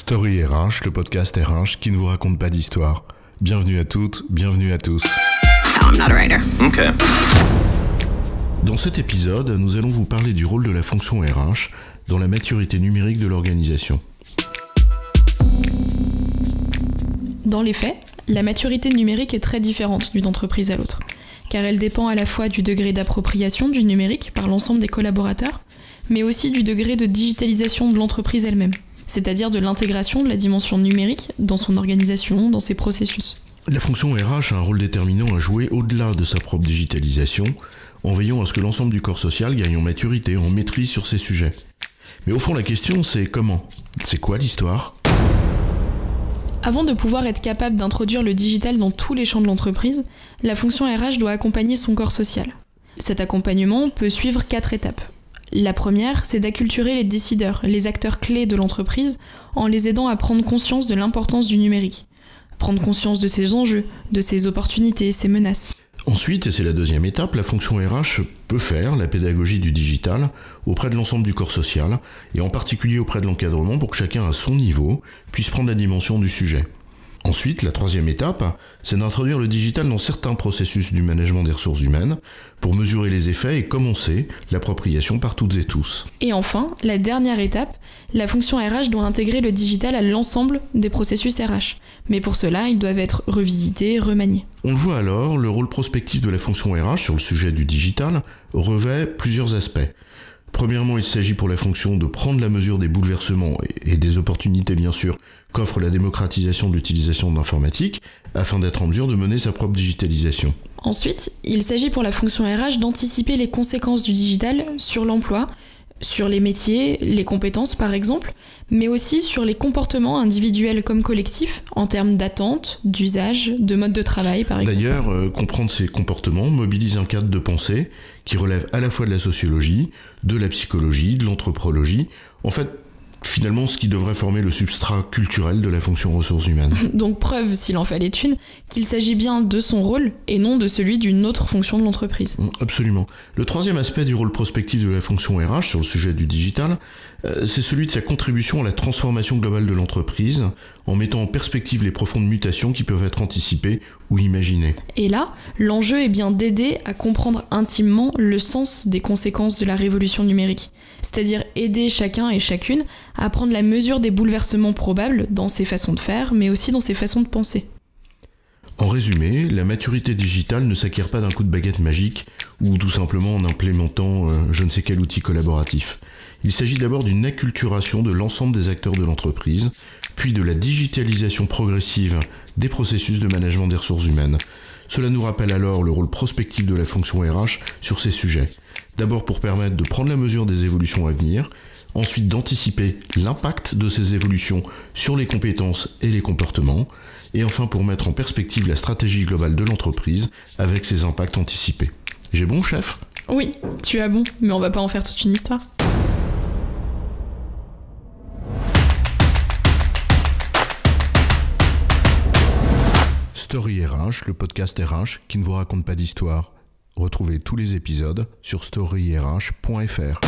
Story RH, le podcast RH qui ne vous raconte pas d'histoire. Bienvenue à toutes, bienvenue à tous. No, I'm not a writer. Okay. Dans cet épisode, nous allons vous parler du rôle de la fonction RH dans la maturité numérique de l'organisation. Dans les faits, la maturité numérique est très différente d'une entreprise à l'autre, car elle dépend à la fois du degré d'appropriation du numérique par l'ensemble des collaborateurs, mais aussi du degré de digitalisation de l'entreprise elle-même, c'est-à-dire de l'intégration de la dimension numérique dans son organisation, dans ses processus. La fonction RH a un rôle déterminant à jouer au-delà de sa propre digitalisation, en veillant à ce que l'ensemble du corps social gagne en maturité, en maîtrise sur ces sujets. Mais au fond, la question, c'est comment ? C'est quoi l'histoire ? Avant de pouvoir être capable d'introduire le digital dans tous les champs de l'entreprise, la fonction RH doit accompagner son corps social. Cet accompagnement peut suivre 4 étapes. La première, c'est d'acculturer les décideurs, les acteurs clés de l'entreprise, en les aidant à prendre conscience de l'importance du numérique. Prendre conscience de ses enjeux, de ses opportunités, ses menaces. Ensuite, et c'est la deuxième étape, la fonction RH peut faire la pédagogie du digital auprès de l'ensemble du corps social, et en particulier auprès de l'encadrement pour que chacun à son niveau puisse prendre la dimension du sujet. Ensuite, la troisième étape, c'est d'introduire le digital dans certains processus du management des ressources humaines pour mesurer les effets et commencer l'appropriation par toutes et tous. Et enfin, la dernière étape, la fonction RH doit intégrer le digital à l'ensemble des processus RH. Mais pour cela, ils doivent être revisités, remaniés. On le voit alors, le rôle prospectif de la fonction RH sur le sujet du digital revêt plusieurs aspects. Premièrement, il s'agit pour la fonction de prendre la mesure des bouleversements et des opportunités bien sûr qu'offre la démocratisation de l'utilisation de l'informatique afin d'être en mesure de mener sa propre digitalisation. Ensuite, il s'agit pour la fonction RH d'anticiper les conséquences du digital sur l'emploi, sur les métiers, les compétences par exemple, mais aussi sur les comportements individuels comme collectifs en termes d'attente, d'usage, de mode de travail par exemple. D'ailleurs, comprendre ces comportements mobilise un cadre de pensée qui relève à la fois de la sociologie, de la psychologie, de l'anthropologie, en fait finalement ce qui devrait former le substrat culturel de la fonction ressources humaines. Donc preuve, s'il en fallait une, qu'il s'agit bien de son rôle et non de celui d'une autre fonction de l'entreprise. Absolument. Le troisième aspect du rôle prospectif de la fonction RH sur le sujet du digital, c'est celui de sa contribution à la transformation globale de l'entreprise, en mettant en perspective les profondes mutations qui peuvent être anticipées ou imaginées. Et là, l'enjeu est bien d'aider à comprendre intimement le sens des conséquences de la révolution numérique. C'est-à-dire aider chacun et chacune à prendre la mesure des bouleversements probables dans ses façons de faire, mais aussi dans ses façons de penser. En résumé, la maturité digitale ne s'acquiert pas d'un coup de baguette magique ou tout simplement en implémentant je ne sais quel outil collaboratif. Il s'agit d'abord d'une acculturation de l'ensemble des acteurs de l'entreprise, puis de la digitalisation progressive des processus de management des ressources humaines. Cela nous rappelle alors le rôle prospectif de la fonction RH sur ces sujets. D'abord pour permettre de prendre la mesure des évolutions à venir, ensuite d'anticiper l'impact de ces évolutions sur les compétences et les comportements, et enfin pour mettre en perspective la stratégie globale de l'entreprise avec ses impacts anticipés. J'ai bon, chef ? Oui, tu as bon, mais on va pas en faire toute une histoire. Story RH, le podcast RH qui ne vous raconte pas d'histoire. Retrouvez tous les épisodes sur storyrh.fr.